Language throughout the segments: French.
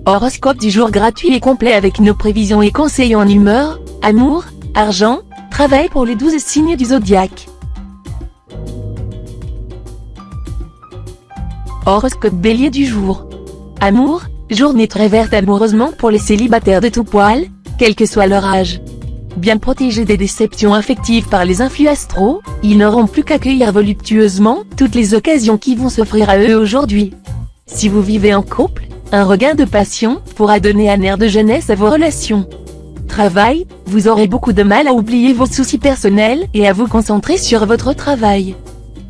Horoscope du jour gratuit et complet avec nos prévisions et conseils en humeur, amour, argent, travail pour les 12 signes du zodiaque. Horoscope Bélier du jour. Amour, journée très verte amoureusement pour les célibataires de tout poil, quel que soit leur âge. Bien protégés des déceptions affectives par les influx astraux, ils n'auront plus qu'à accueillir voluptueusement toutes les occasions qui vont s'offrir à eux aujourd'hui. Si vous vivez en couple, un regain de passion pourra donner un air de jeunesse à vos relations. Travail, vous aurez beaucoup de mal à oublier vos soucis personnels et à vous concentrer sur votre travail.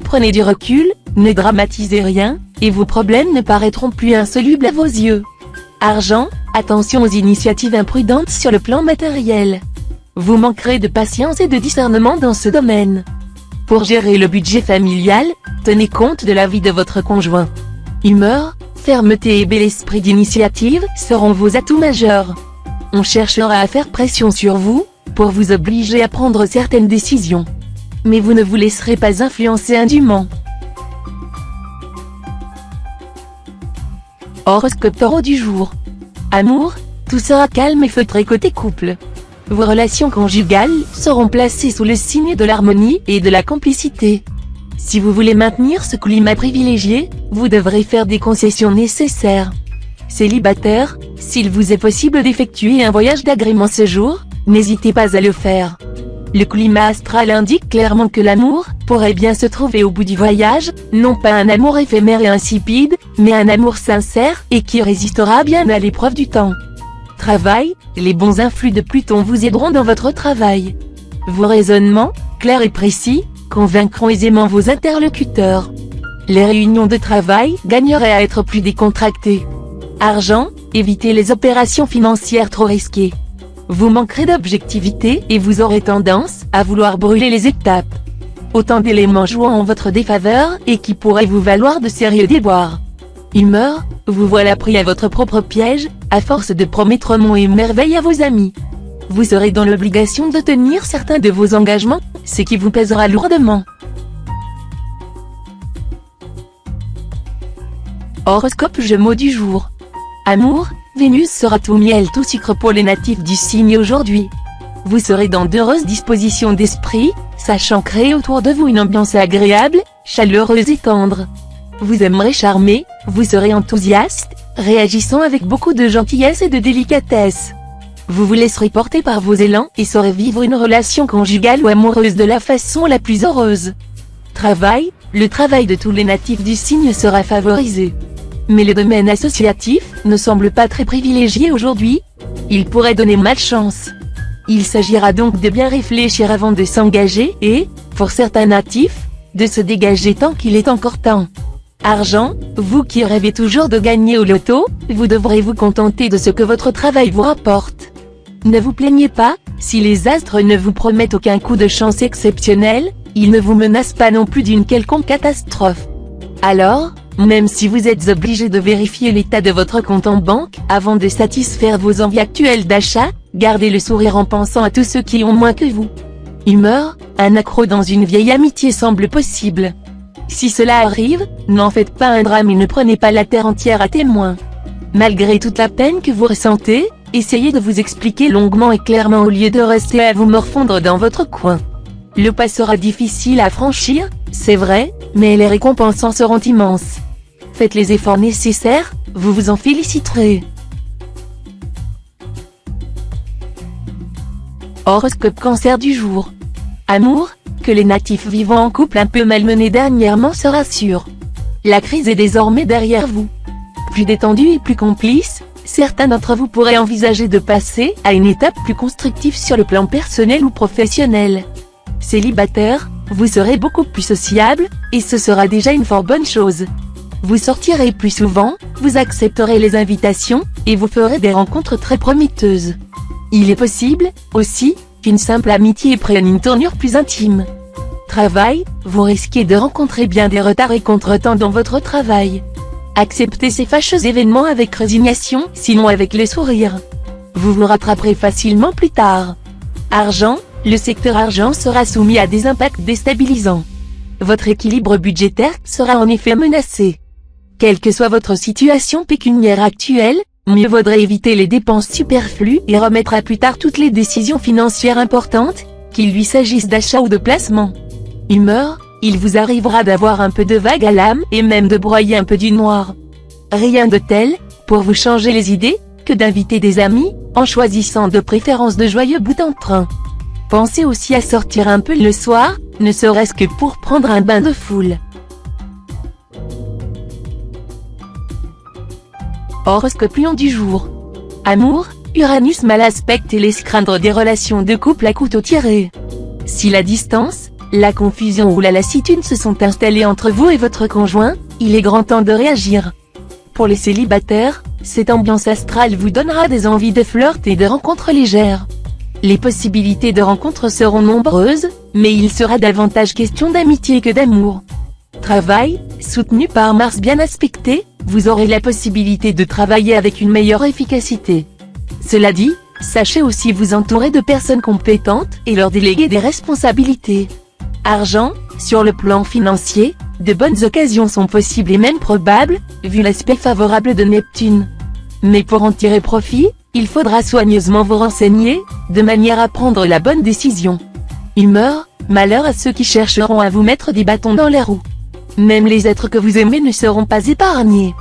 Prenez du recul, ne dramatisez rien, et vos problèmes ne paraîtront plus insolubles à vos yeux. Argent, attention aux initiatives imprudentes sur le plan matériel. Vous manquerez de patience et de discernement dans ce domaine. Pour gérer le budget familial, tenez compte de l'avis de votre conjoint. Humeur, fermeté et bel esprit d'initiative seront vos atouts majeurs. On cherchera à faire pression sur vous, pour vous obliger à prendre certaines décisions. Mais vous ne vous laisserez pas influencer indûment. Horoscope Taureau du jour. Amour, tout sera calme et feutré côté couple. Vos relations conjugales seront placées sous le signe de l'harmonie et de la complicité. Si vous voulez maintenir ce climat privilégié, vous devrez faire des concessions nécessaires. Célibataire, s'il vous est possible d'effectuer un voyage d'agrément ce jour, n'hésitez pas à le faire. Le climat astral indique clairement que l'amour pourrait bien se trouver au bout du voyage, non pas un amour éphémère et insipide, mais un amour sincère et qui résistera bien à l'épreuve du temps. Travail, les bons influx de Pluton vous aideront dans votre travail. Vos raisonnements, clairs et précis, convaincront aisément vos interlocuteurs. Les réunions de travail gagneraient à être plus décontractées. Argent, évitez les opérations financières trop risquées. Vous manquerez d'objectivité et vous aurez tendance à vouloir brûler les étapes. Autant d'éléments jouant en votre défaveur et qui pourraient vous valoir de sérieux déboires. Humeur, vous voilà pris à votre propre piège, à force de promettre monts et merveilles à vos amis. Vous serez dans l'obligation de tenir certains de vos engagements, ce qui vous pèsera lourdement. Horoscope Gémeaux du jour. Amour, Vénus sera tout miel tout sucre pour les natifs du signe aujourd'hui. Vous serez dans d'heureuses dispositions d'esprit, sachant créer autour de vous une ambiance agréable, chaleureuse et tendre. Vous aimerez charmer, vous serez enthousiaste, réagissant avec beaucoup de gentillesse et de délicatesse. Vous vous laisserez porter par vos élans et saurez vivre une relation conjugale ou amoureuse de la façon la plus heureuse. Travail, le travail de tous les natifs du signe sera favorisé. Mais le domaine associatif ne semble pas très privilégié aujourd'hui. Il pourrait donner malchance. Il s'agira donc de bien réfléchir avant de s'engager et, pour certains natifs, de se dégager tant qu'il est encore temps. Argent, vous qui rêvez toujours de gagner au loto, vous devrez vous contenter de ce que votre travail vous rapporte. Ne vous plaignez pas, si les astres ne vous promettent aucun coup de chance exceptionnel, ils ne vous menacent pas non plus d'une quelconque catastrophe. Alors, même si vous êtes obligé de vérifier l'état de votre compte en banque avant de satisfaire vos envies actuelles d'achat, gardez le sourire en pensant à tous ceux qui ont moins que vous. Humeur, un accroc dans une vieille amitié semble possible. Si cela arrive, n'en faites pas un drame et ne prenez pas la terre entière à témoin. Malgré toute la peine que vous ressentez, essayez de vous expliquer longuement et clairement au lieu de rester à vous morfondre dans votre coin. Le pas sera difficile à franchir, c'est vrai, mais les récompenses en seront immenses. Faites les efforts nécessaires, vous vous en féliciterez. Horoscope Cancer du jour. Amour, que les natifs vivant en couple un peu malmenés dernièrement se rassurent. La crise est désormais derrière vous. Plus détendu et plus complice, certains d'entre vous pourraient envisager de passer à une étape plus constructive sur le plan personnel ou professionnel. Célibataire, vous serez beaucoup plus sociable, et ce sera déjà une fort bonne chose. Vous sortirez plus souvent, vous accepterez les invitations, et vous ferez des rencontres très prometteuses. Il est possible, aussi, qu'une simple amitié prenne une tournure plus intime. Travail, vous risquez de rencontrer bien des retards et contretemps dans votre travail. Acceptez ces fâcheux événements avec résignation, sinon avec le sourire. Vous vous rattraperez facilement plus tard. Argent, le secteur argent sera soumis à des impacts déstabilisants. Votre équilibre budgétaire sera en effet menacé. Quelle que soit votre situation pécuniaire actuelle, mieux vaudrait éviter les dépenses superflues et remettre à plus tard toutes les décisions financières importantes, qu'il lui s'agisse d'achat ou de placement. Humeur, il vous arrivera d'avoir un peu de vague à l'âme et même de broyer un peu du noir. Rien de tel, pour vous changer les idées, que d'inviter des amis, en choisissant de préférence de joyeux bouts en train. Pensez aussi à sortir un peu le soir, ne serait-ce que pour prendre un bain de foule. Horoscope Lion du jour. Amour, Uranus mal aspecté laisse craindre des relations de couple à couteau tiré. Si la distance, la confusion ou la lassitude se sont installées entre vous et votre conjoint, il est grand temps de réagir. Pour les célibataires, cette ambiance astrale vous donnera des envies de flirt et de rencontres légères. Les possibilités de rencontres seront nombreuses, mais il sera davantage question d'amitié que d'amour. Travail, soutenu par Mars bien aspecté, vous aurez la possibilité de travailler avec une meilleure efficacité. Cela dit, sachez aussi vous entourer de personnes compétentes et leur déléguer des responsabilités. Argent, sur le plan financier, de bonnes occasions sont possibles et même probables, vu l'aspect favorable de Neptune. Mais pour en tirer profit, il faudra soigneusement vous renseigner, de manière à prendre la bonne décision. Humeur, malheur à ceux qui chercheront à vous mettre des bâtons dans les roues. Même les êtres que vous aimez ne seront pas épargnés.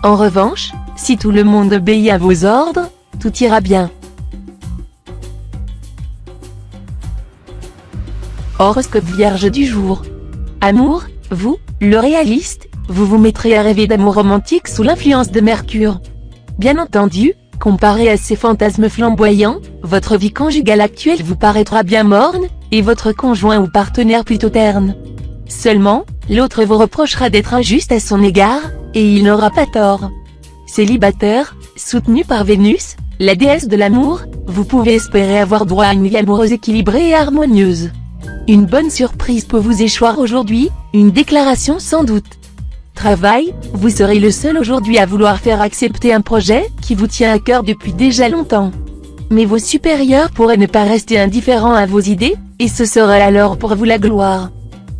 En revanche, si tout le monde obéit à vos ordres, tout ira bien. Horoscope Vierge du jour. Amour, vous, le réaliste, vous vous mettrez à rêver d'amour romantique sous l'influence de Mercure. Bien entendu, comparé à ces fantasmes flamboyants, votre vie conjugale actuelle vous paraîtra bien morne, et votre conjoint ou partenaire plutôt terne. Seulement, l'autre vous reprochera d'être injuste à son égard, et il n'aura pas tort. Célibataire, soutenu par Vénus, la déesse de l'amour, vous pouvez espérer avoir droit à une vie amoureuse équilibrée et harmonieuse. Une bonne surprise peut vous échoir aujourd'hui, une déclaration sans doute. Travail, vous serez le seul aujourd'hui à vouloir faire accepter un projet qui vous tient à cœur depuis déjà longtemps. Mais vos supérieurs pourraient ne pas rester indifférents à vos idées, et ce serait alors pour vous la gloire.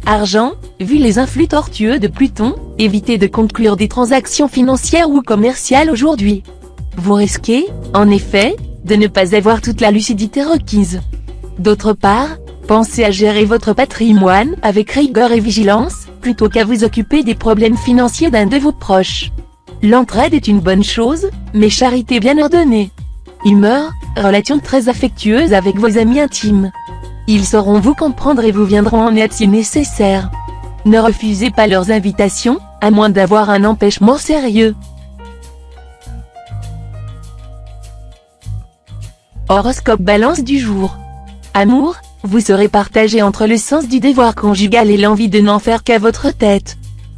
Argent, vu les influx tortueux de Pluton, évitez de conclure des transactions financières ou commerciales aujourd'hui. Vous risquez, en effet, de ne pas avoir toute la lucidité requise. D'autre part, pensez à gérer votre patrimoine avec rigueur et vigilance, plutôt qu'à vous occuper des problèmes financiers d'un de vos proches. L'entraide est une bonne chose, mais charité bien ordonnée. Humeur, relation très affectueuse avec vos amis intimes. Ils sauront vous comprendre et vous viendront en aide si nécessaire. Ne refusez pas leurs invitations, à moins d'avoir un empêchement sérieux. Horoscope Balance du jour. Amour, vous serez partagé entre le sens du devoir conjugal et l'envie de n'en faire qu'à votre tête.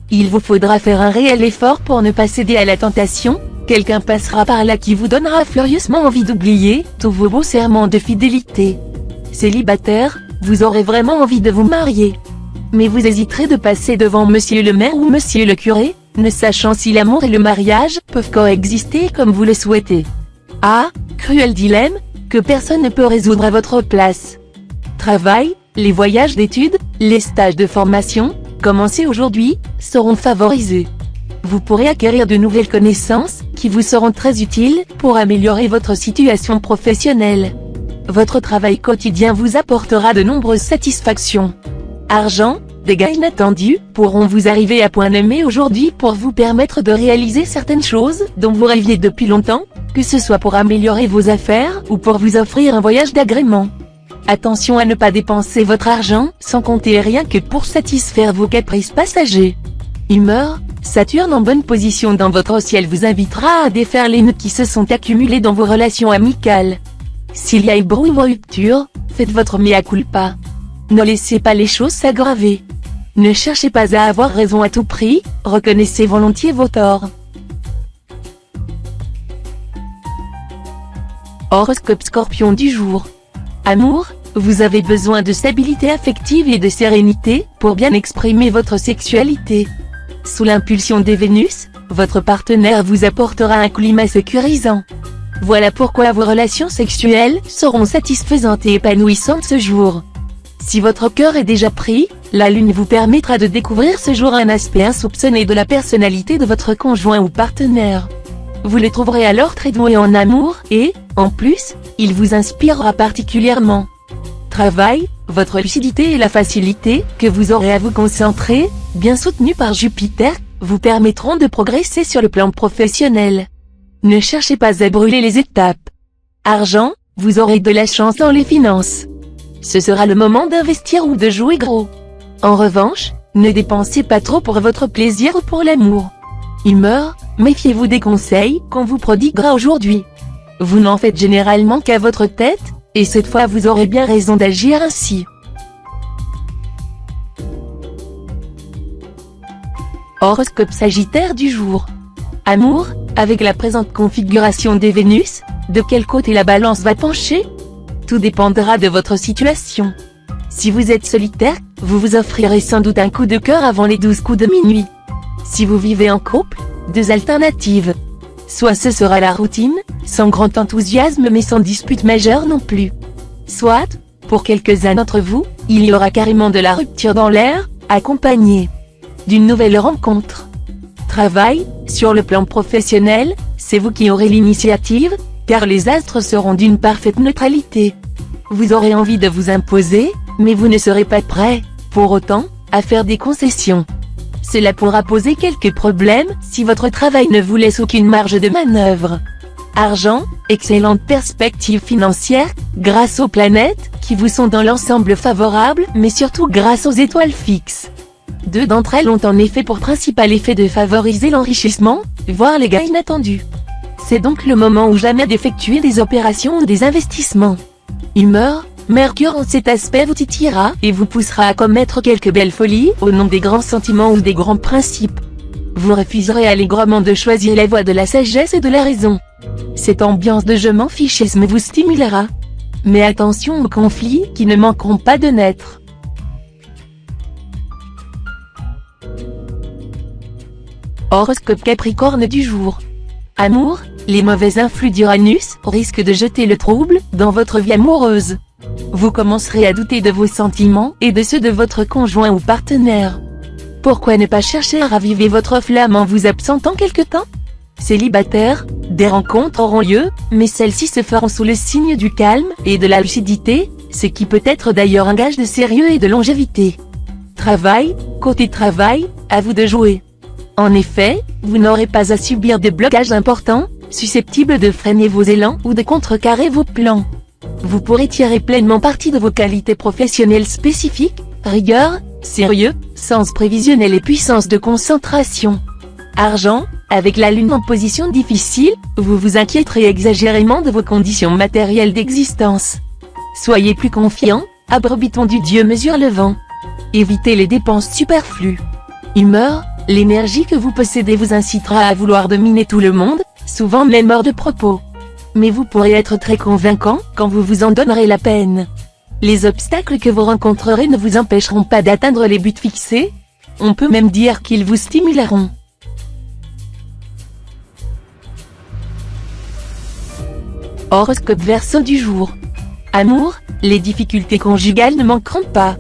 Il vous faudra faire un réel effort pour ne pas céder à la tentation, quelqu'un passera par là qui vous donnera furieusement envie d'oublier tous vos beaux serments de fidélité. Célibataire, vous aurez vraiment envie de vous marier. Mais vous hésiterez de passer devant monsieur le maire ou monsieur le curé, ne sachant si l'amour et le mariage peuvent coexister comme vous le souhaitez. Ah, cruel dilemme, que personne ne peut résoudre à votre place. Travail, les voyages d'études, les stages de formation, commencés aujourd'hui, seront favorisés. Vous pourrez acquérir de nouvelles connaissances, qui vous seront très utiles, pour améliorer votre situation professionnelle. Votre travail quotidien vous apportera de nombreuses satisfactions. Argent, des gains inattendus, pourront vous arriver à point nommé aujourd'hui pour vous permettre de réaliser certaines choses, dont vous rêviez depuis longtemps, que ce soit pour améliorer vos affaires, ou pour vous offrir un voyage d'agrément. Attention à ne pas dépenser votre argent, sans compter rien que pour satisfaire vos caprices passagers. Humeur, Saturne en bonne position dans votre ciel vous invitera à défaire les nœuds qui se sont accumulés dans vos relations amicales. S'il y a ébrouille ou rupture, faites votre mea culpa. Ne laissez pas les choses s'aggraver. Ne cherchez pas à avoir raison à tout prix, reconnaissez volontiers vos torts. Horoscope Scorpion du jour. Amour, vous avez besoin de stabilité affective et de sérénité, pour bien exprimer votre sexualité. Sous l'impulsion des Vénus, votre partenaire vous apportera un climat sécurisant. Voilà pourquoi vos relations sexuelles seront satisfaisantes et épanouissantes ce jour. Si votre cœur est déjà pris, la lune vous permettra de découvrir ce jour un aspect insoupçonné de la personnalité de votre conjoint ou partenaire. Vous le trouverez alors très doué en amour et, en plus, il vous inspirera particulièrement. Travail, votre lucidité et la facilité que vous aurez à vous concentrer, bien soutenus par Jupiter, vous permettront de progresser sur le plan professionnel. Ne cherchez pas à brûler les étapes. Argent, vous aurez de la chance dans les finances. Ce sera le moment d'investir ou de jouer gros. En revanche, ne dépensez pas trop pour votre plaisir ou pour l'amour. Humeur, méfiez-vous des conseils qu'on vous prodiguera aujourd'hui. Vous n'en faites généralement qu'à votre tête, et cette fois vous aurez bien raison d'agir ainsi. Horoscope Sagittaire du jour. Amour, avec la présente configuration des Vénus, de quel côté la balance va pencher? Tout dépendra de votre situation. Si vous êtes solitaire, vous vous offrirez sans doute un coup de cœur avant les 12 coups de minuit. Si vous vivez en couple, deux alternatives. Soit ce sera la routine, sans grand enthousiasme mais sans dispute majeure non plus. Soit, pour quelques-uns d'entre vous, il y aura carrément de la rupture dans l'air, accompagnée d'une nouvelle rencontre. Travail, sur le plan professionnel, c'est vous qui aurez l'initiative, car les astres seront d'une parfaite neutralité. Vous aurez envie de vous imposer, mais vous ne serez pas prêt, pour autant, à faire des concessions. Cela pourra poser quelques problèmes si votre travail ne vous laisse aucune marge de manœuvre. Argent, excellente perspective financière, grâce aux planètes, qui vous sont dans l'ensemble favorables, mais surtout grâce aux étoiles fixes. Deux d'entre elles ont en effet pour principal effet de favoriser l'enrichissement, voire les gains inattendus. C'est donc le moment ou jamais d'effectuer des opérations ou des investissements. Humeur, Mercure en cet aspect vous titillera et vous poussera à commettre quelques belles folies au nom des grands sentiments ou des grands principes. Vous refuserez allègrement de choisir la voie de la sagesse et de la raison. Cette ambiance de je m'en fichisme vous stimulera. Mais attention aux conflits qui ne manqueront pas de naître. Horoscope Capricorne du jour. Amour, les mauvais influx d'Uranus risquent de jeter le trouble dans votre vie amoureuse. Vous commencerez à douter de vos sentiments et de ceux de votre conjoint ou partenaire. Pourquoi ne pas chercher à raviver votre flamme en vous absentant quelque temps? Célibataire, des rencontres auront lieu, mais celles-ci se feront sous le signe du calme et de la lucidité, ce qui peut être d'ailleurs un gage de sérieux et de longévité. Travail, côté travail, à vous de jouer. En effet, vous n'aurez pas à subir de blocages importants, susceptibles de freiner vos élans ou de contrecarrer vos plans. Vous pourrez tirer pleinement parti de vos qualités professionnelles spécifiques, rigueur, sérieux, sens prévisionnel et puissance de concentration. Argent, avec la lune en position difficile, vous vous inquiéterez exagérément de vos conditions matérielles d'existence. Soyez plus confiant, abrebiton du Dieu mesure le vent. Évitez les dépenses superflues. Humeur, l'énergie que vous possédez vous incitera à vouloir dominer tout le monde, souvent même hors de propos. Mais vous pourrez être très convaincant quand vous vous en donnerez la peine. Les obstacles que vous rencontrerez ne vous empêcheront pas d'atteindre les buts fixés. On peut même dire qu'ils vous stimuleront. Horoscope Verseau du jour. Amour, les difficultés conjugales ne manqueront pas.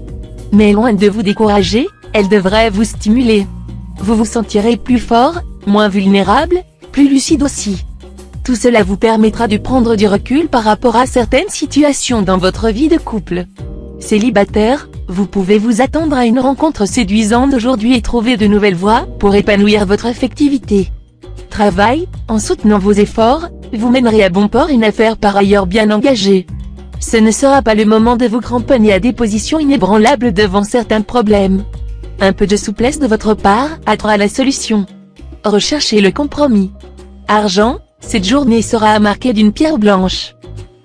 Mais loin de vous décourager, elles devraient vous stimuler. Vous vous sentirez plus fort, moins vulnérable, plus lucide aussi. Tout cela vous permettra de prendre du recul par rapport à certaines situations dans votre vie de couple. Célibataire, vous pouvez vous attendre à une rencontre séduisante aujourd'hui et trouver de nouvelles voies pour épanouir votre affectivité. Travail, en soutenant vos efforts, vous mènerez à bon port une affaire par ailleurs bien engagée. Ce ne sera pas le moment de vous cramponner à des positions inébranlables devant certains problèmes. Un peu de souplesse de votre part attendra la solution. Recherchez le compromis. Argent, cette journée sera marquée d'une pierre blanche.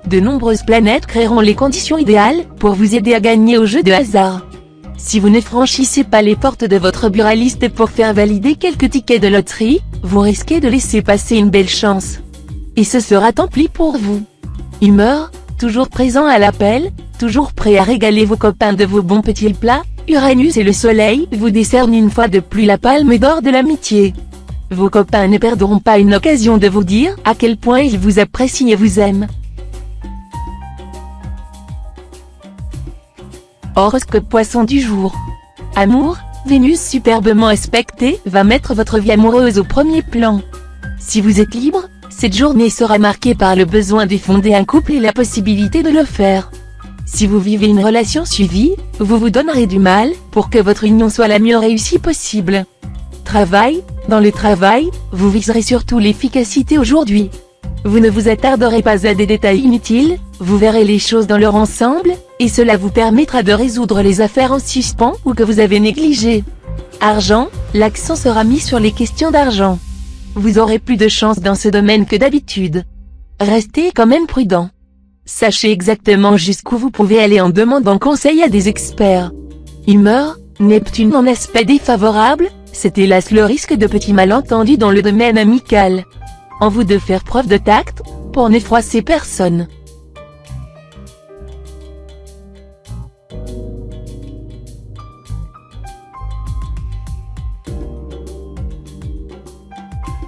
De nombreuses planètes créeront les conditions idéales pour vous aider à gagner au jeu de hasard. Si vous ne franchissez pas les portes de votre buraliste pour faire valider quelques tickets de loterie, vous risquez de laisser passer une belle chance. Et ce sera tant pis pour vous. Humeur, toujours présent à l'appel, toujours prêt à régaler vos copains de vos bons petits plats, Uranus et le Soleil vous décernent une fois de plus la palme d'or de l'amitié. Vos copains ne perdront pas une occasion de vous dire à quel point ils vous apprécient et vous aiment. Horoscope Poisson du jour. Amour, Vénus superbement aspectée va mettre votre vie amoureuse au premier plan. Si vous êtes libre, cette journée sera marquée par le besoin de fonder un couple et la possibilité de le faire. Si vous vivez une relation suivie, vous vous donnerez du mal pour que votre union soit la mieux réussie possible. Travail, dans le travail, vous viserez surtout l'efficacité aujourd'hui. Vous ne vous attarderez pas à des détails inutiles, vous verrez les choses dans leur ensemble, et cela vous permettra de résoudre les affaires en suspens ou que vous avez négligées. Argent, l'accent sera mis sur les questions d'argent. Vous aurez plus de chance dans ce domaine que d'habitude. Restez quand même prudent. Sachez exactement jusqu'où vous pouvez aller en demandant conseil à des experts. Humeur, Neptune en aspect défavorable, c'est hélas le risque de petits malentendus dans le domaine amical. En vous de faire preuve de tact, pour ne froisser personne.